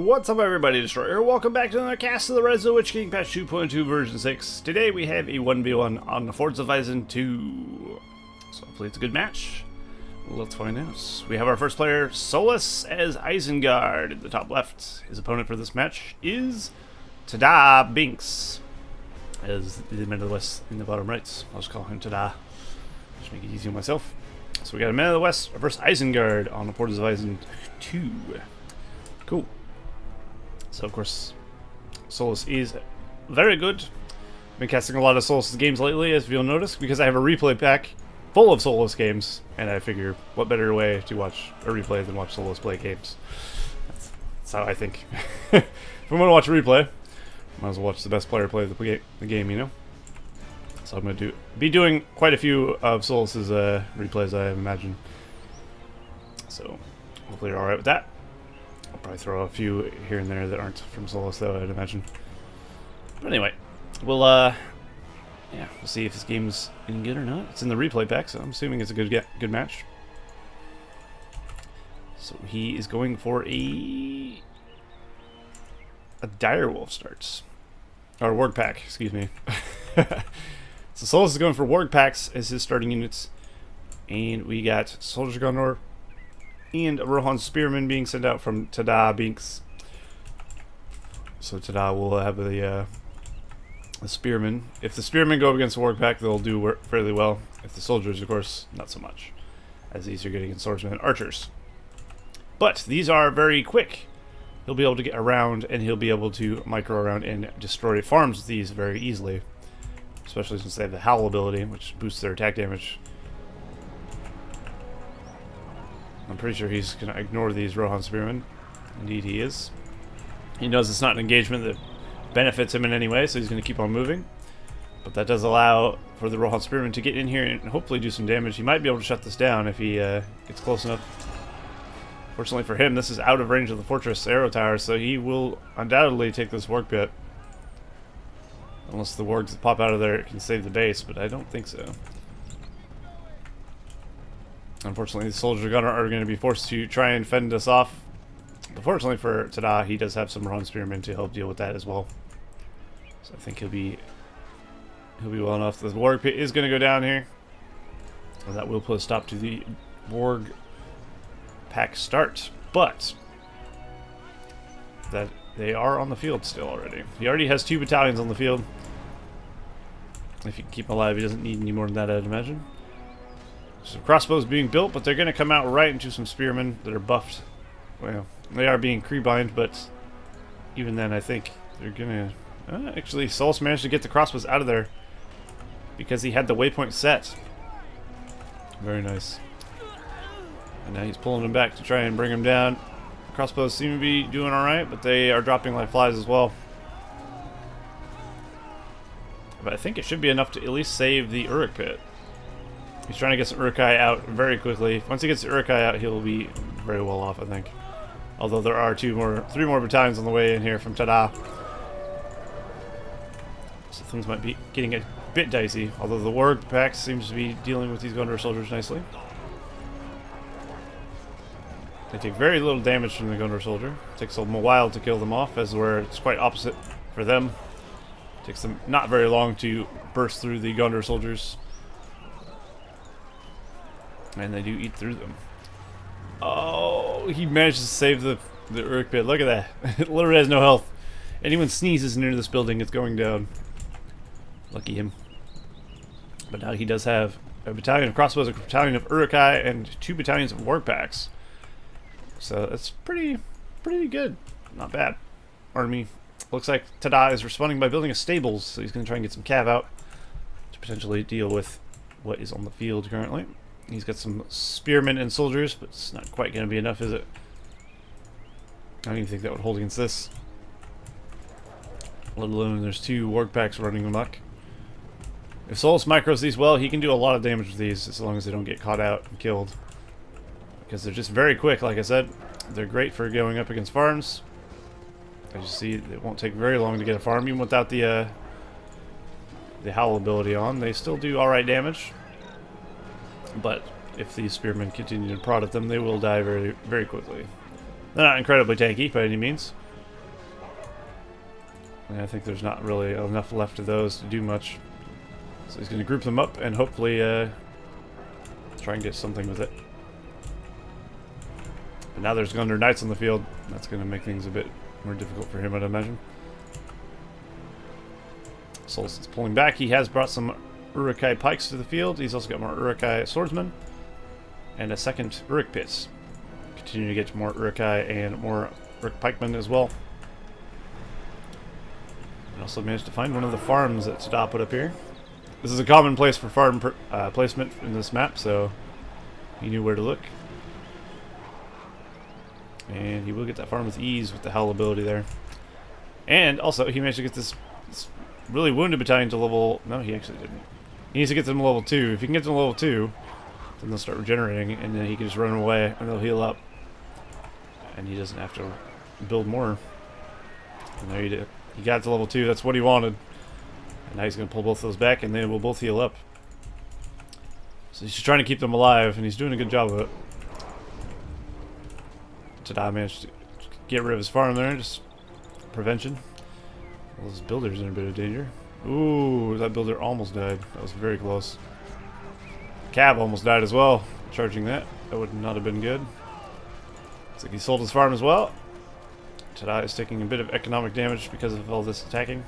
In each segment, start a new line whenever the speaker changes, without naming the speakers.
What's up, everybody? Destroyer. Welcome back to another cast of the RotWK patch 2.2 version 6. Today we have a 1v1 on the Solas of Isen II. So hopefully it's a good match. Let's find out. We have our first player, Solas, as Isengard in the top left. His opponent for this match is Tada Binks, as the Man of the West in the bottom right. I'll just call him Tada. Just make it easy on myself. So we got a Man of the West versus Isengard on the Solas of Isen II. Cool. So of course, Solas is very good. Been casting a lot of Solas games lately, as you'll notice, because I have a replay pack full of Solas games, and I figure what better way to watch a replay than watch Solas play games. That's how I think. If I'm going to watch a replay, might as well watch the best player play the game, you know? So I'm going to be doing quite a few of Solas' replays, I imagine. So hopefully you're alright with that. I'll probably throw a few here and there that aren't from Solas, though, I'd imagine. But anyway, we'll see if this game's any good or not. It's in the replay pack, so I'm assuming it's a good match. So he is going for a direwolf starts. Or warg pack, excuse me. So Solas is going for warg packs as his starting units. And we got Soldier Gondor and a Rohan Spearman being sent out from Tada Binks. So Tada will have the Spearman. If the Spearmen go up against the Warg Pack, they'll do fairly well. If the Soldiers, of course, not so much, as these are getting against Swordsmen and Archers. But these are very quick. He'll be able to get around, and he'll be able to micro around and destroy farms with these very easily. Especially since they have the Howl ability, which boosts their attack damage. I'm pretty sure he's going to ignore these Rohan Spearmen. Indeed he is. He knows it's not an engagement that benefits him in any way, so he's going to keep on moving. But that does allow for the Rohan Spearmen to get in here and hopefully do some damage. He might be able to shut this down if he gets close enough. Fortunately for him, this is out of range of the fortress arrow tower, so he will undoubtedly take this warg pit. Unless the wargs that pop out of there can save the base, but I don't think so. Unfortunately, the Soldier Gunner are going to be forced to try and fend us off. But fortunately for Tada, he does have some Rohan Spearmen to help deal with that as well. So I think he'll be well enough. The Warg Pit is going to go down here. And that will put a stop to the Warg Pack start. But that they are on the field still already. He already has 2 battalions on the field. If you can keep him alive, he doesn't need any more than that, I'd imagine. So crossbows being built, but they're going to come out right into some spearmen that are buffed. Well, they are being crebind, but even then I think they're going to... actually, Solas managed to get the crossbows out of there because he had the waypoint set. Very nice. And now he's pulling them back to try and bring them down. Crossbows seem to be doing alright, but they are dropping like flies as well. But I think it should be enough to at least save the Uruk pit. He's trying to get some Urukai out very quickly. Once he gets the Urukai out, he'll be very well off, I think. Although there are 3 more battalions on the way in here from Tada. So things might be getting a bit dicey. Although the Warg Pack seems to be dealing with these Gondor soldiers nicely. They take very little damage from the Gondor soldier. It takes them a while to kill them off, as where it's quite opposite for them. It takes them not very long to burst through the Gondor soldiers. And they do eat through them. Oh, he managed to save the Uruk pit. Look at that. It literally has no health. Anyone sneezes near this building, it's going down. Lucky him. But now he does have a battalion of crossbows, a battalion of Urukai, and 2 battalions of warg packs. So that's pretty good. Not bad. Army. Looks like Tada is responding by building a stables, so he's going to try and get some cav out to potentially deal with what is on the field currently. He's got some spearmen and soldiers, but it's not quite going to be enough, is it? I don't even think that would hold against this. Let alone there's 2 warg packs running amok. If Solas micros these well, he can do a lot of damage with these, as long as they don't get caught out and killed. Because they're just very quick, like I said. They're great for going up against farms. As you see, it won't take very long to get a farm, even without the Howl ability on. They still do alright damage. But if these spearmen continue to prod at them, they will die very, very quickly. They're not incredibly tanky by any means. And I think there's not really enough left of those to do much. So he's going to group them up and hopefully try and get something with it. But now there's Gondor Knights on the field. That's going to make things a bit more difficult for him, I'd imagine. Solas is pulling back. He has brought some Uruk-hai pikes to the field. He's also got more Uruk-hai swordsmen. And a second Uruk pit. Continue to get more Uruk-hai and more Uruk pikemen as well. And also managed to find one of the farms that Tada put up here. This is a common place for farm placement in this map, so he knew where to look. And he will get that farm with ease with the Howl ability there. And also, he managed to get this really wounded battalion to level... No, he actually didn't. He needs to get them to level 2. If he can get them to level 2, then they'll start regenerating, and then he can just run away, and they'll heal up. And he doesn't have to build more. And there you do. He got to level 2. That's what he wanted. And now he's going to pull both of those back, and they will both heal up. So he's just trying to keep them alive, and he's doing a good job of it. Tada managed to get rid of his farm there, just prevention. Well, those builders are in a bit of danger. Ooh, that builder almost died. That was very close. Cav almost died as well, charging that. That would not have been good. Looks like he sold his farm as well. Tada is taking a bit of economic damage because of all this attacking.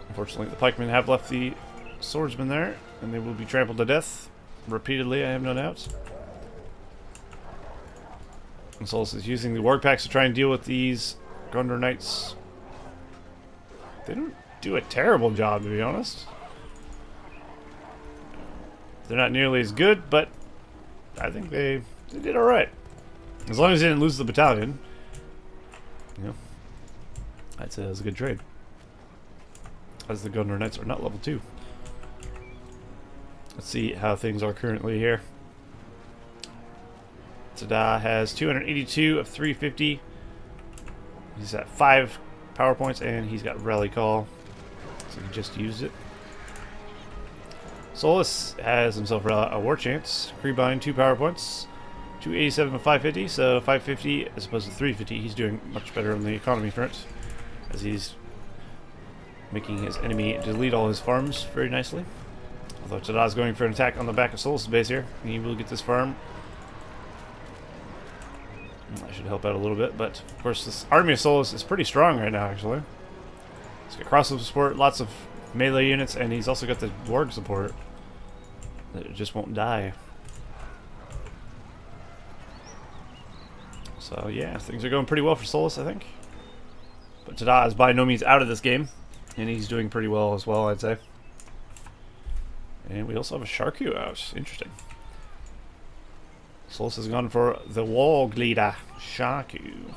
Unfortunately, the pikemen have left the swordsmen there, and they will be trampled to death repeatedly, I have no doubt. And Solas is using the warg packs to try and deal with these Gondor Knights. They don't do a terrible job, to be honest. They're not nearly as good, but I think they did alright. As long as they didn't lose the battalion, you know, I'd say that was a good trade. As the Gondor Knights are not level 2. Let's see how things are currently here. Tada has 282 of 350. He's at 5 power points, and he's got Rally Call, so he just used it. Solas has himself a War Chance. Creebind 2 power points. 287 of 550, so 550 as opposed to 350. He's doing much better on the economy front, as he's making his enemy delete all his farms very nicely. Although Tada's going for an attack on the back of Solas' base here. He will get this farm. That should help out a little bit, but of course this army of Solas is pretty strong right now, actually. He's got crossbow support, lots of melee units, and he's also got the warg support that just won't die. So yeah, things are going pretty well for Solas, I think. But Tada is by no means out of this game, and he's doing pretty well as well, I'd say. And we also have a Sharku out. Interesting. Solas has gone for the Warg leader, Sharku.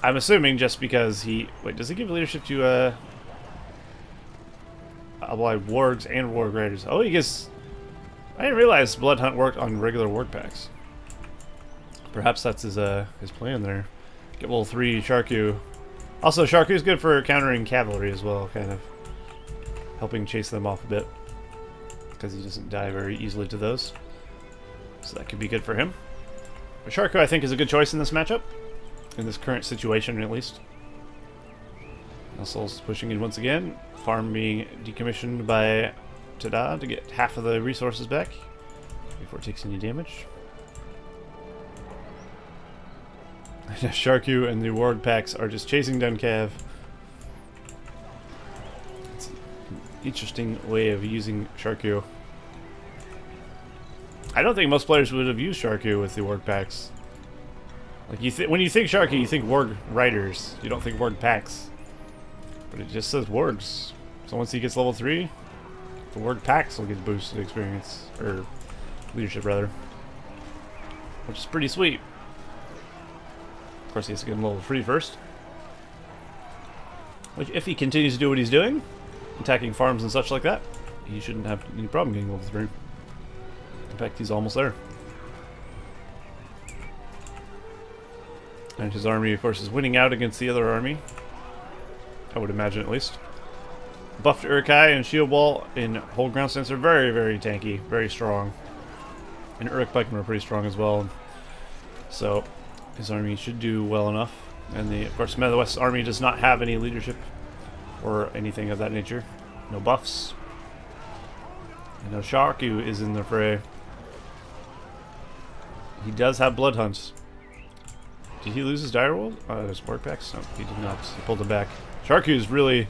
I'm assuming just because he... Wait, does he give leadership to wargs and warg raiders? Oh, he gives... I didn't realize Blood Hunt worked on regular warg packs. Perhaps that's his plan there. Get level 3 Sharku. Also, Sharku is good for countering cavalry as well, kind of helping chase them off a bit, because he doesn't die very easily to those. So that could be good for him. But Sharku, I think, is a good choice in this matchup. In this current situation, at least. Now Solas pushing in once again. Farm being decommissioned by Tada to get half of the resources back before it takes any damage. Sharku and the warg packs are just chasing down Cav. It's an interesting way of using Sharku. I don't think most players would have used Sharku with the warg packs. Like when you think Sharku, you think warg riders. You don't think warg packs. But it just says wargs. So once he gets level 3, the warg packs will get boosted experience, or leadership rather, which is pretty sweet. Of course, he has to get him level 3 first. Which, if he continues to do what he's doing, attacking farms and such like that, he shouldn't have any problem getting level 3. In fact, he's almost there. And his army, of course, is winning out against the other army. I would imagine, at least. Buffed Uruk-hai and Shield Wall in Hold Ground Stance are very, very tanky, very strong. And Uruk pikemen are pretty strong as well. So, His army should do well enough. And of course, the West army does not have any leadership or anything of that nature. No buffs. And no Sharku is in the fray. He does have Blood Hunt. Did he lose his direwolf? His work packs? No, he did not. He pulled it back. Sharku is really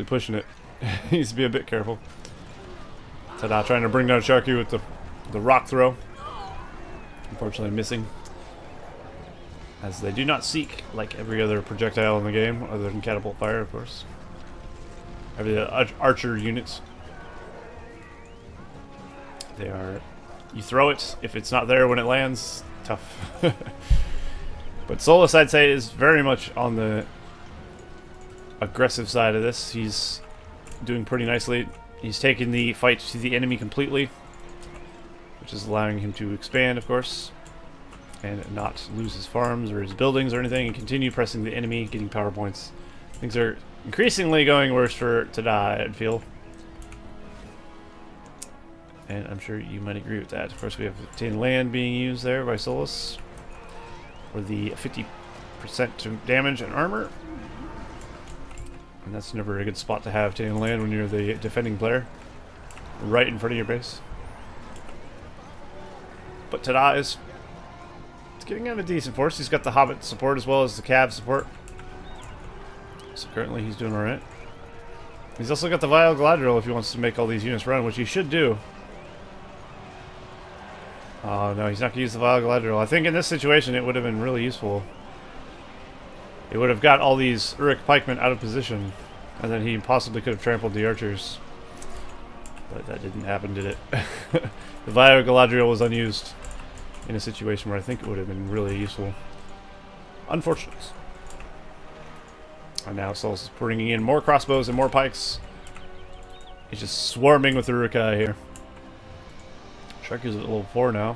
pushing it. He needs to be a bit careful. Tada trying to bring down Sharku with the rock throw. Unfortunately missing. As they do not seek like every other projectile in the game, other than catapult fire, of course. Every archer units. They are... You throw it. If it's not there when it lands, tough. But Solas, I'd say, is very much on the aggressive side of this. He's doing pretty nicely. He's taking the fight to the enemy completely, which is allowing him to expand, of course, and not lose his farms or his buildings or anything, and continue pressing the enemy, getting power points. Things are increasingly going worse for Tada, I feel. And I'm sure you might agree with that. Of course, we have obtained land being used there by Solas for the 50% to damage and armor. And that's never a good spot to have, obtaining land when you're the defending player. Right in front of your base. But Tada is getting out a decent force. He's got the Hobbit support as well as the Cav support. So currently he's doing alright. He's also got the Vile Galadriel if he wants to make all these units run, which he should do. Oh no, he's not going to use the Vile Galadriel. I think in this situation it would have been really useful. It would have got all these Uruk pikemen out of position, and then he possibly could have trampled the archers. But that didn't happen, did it? The Vile Galadriel was unused in a situation where I think it would have been really useful. Unfortunate. And now Solas is bringing in more crossbows and more pikes. He's just swarming with Uruk-hai here. Sharku's at level 4 now.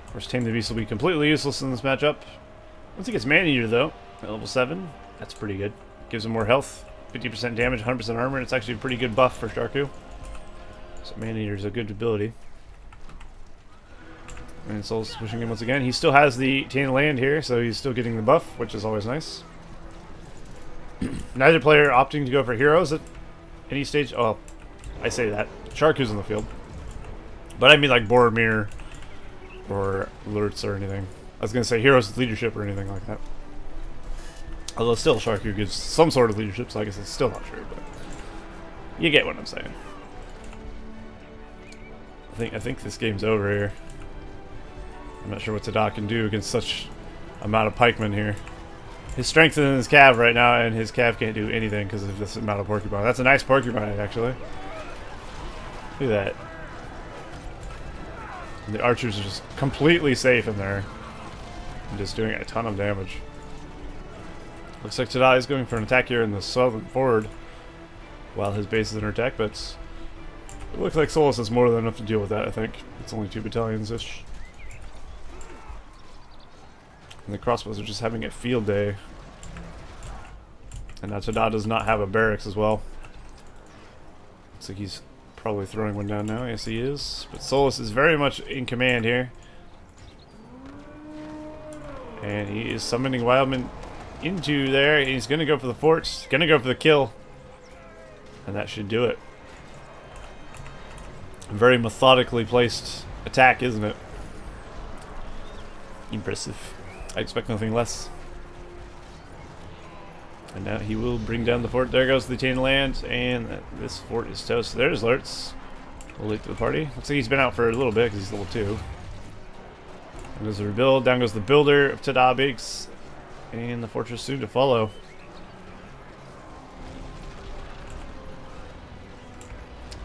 Of course, Tame the Beast will be completely useless in this matchup. Once he gets Man-Eater, though, at level 7, that's pretty good. Gives him more health, 50% damage, 100% armor, and it's actually a pretty good buff for Sharku. So Man-Eater is a good ability. And Solas pushing him once again. He still has the Tainted Land here, so he's still getting the buff, which is always nice. Neither player opting to go for heroes at any stage. Oh, I say that. Sharku's in the field. But I mean like Boromir or Lurtz or anything. I was going to say heroes with leadership or anything like that. Although still Sharku gives some sort of leadership, so I guess it's still not true, but you get what I'm saying. I think this game's over here. I'm not sure what Tada can do against such amount of pikemen here. His strength is in his cav right now, and his cav can't do anything because of this amount of porcupine. That's a nice porcupine, actually. Look at that. And the archers are just completely safe in there. And just doing a ton of damage. Looks like Tada is going for an attack here in the southern forward while his base is under attack, but it looks like Solas has more than enough to deal with that, I think. It's only 2 battalions-ish. And the crossbows are just having a field day. And now Tada does not have a barracks as well. Looks like he's probably throwing one down now. Yes, he is. But Solas is very much in command here. And he is summoning Wildman into there. He's going to go for the fort. He's going to go for the kill. And that should do it. A very methodically placed attack, isn't it? Impressive. I expect nothing less. And now he will bring down the fort. There goes the Tainted Land, and this fort is toast. There's Lurtz. A little late to the party. Looks like he's been out for a little bit because he's level 2. Down goes the rebuild. Down goes the builder of Tada Bigs. And the fortress soon to follow.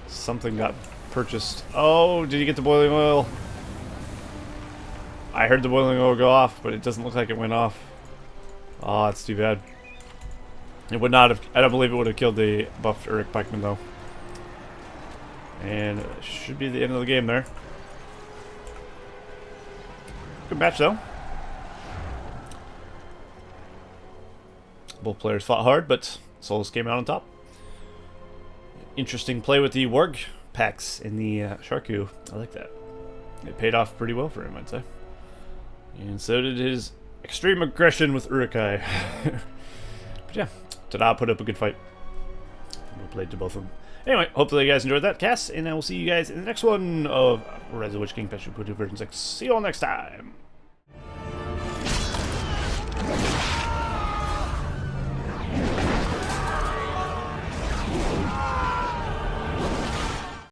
Something got purchased. Oh, did he get the boiling oil? I heard the boiling oil go off, but it doesn't look like it went off. Oh, that's too bad. It would not have... I don't believe it would have killed the buffed Uruk pikeman, though. And it should be the end of the game there. Good match, though. Both players fought hard, but Solas came out on top. Interesting play with the Warg packs in the Sharku. I like that. It paid off pretty well for him, I'd say. And so did his extreme aggression with Urukai. But yeah, Tada put up a good fight. Well played to both of them. Anyway, hopefully you guys enjoyed that cast, and I will see you guys in the next one of Rise of the Witch King Patch 2.2 version 6. See you all next time!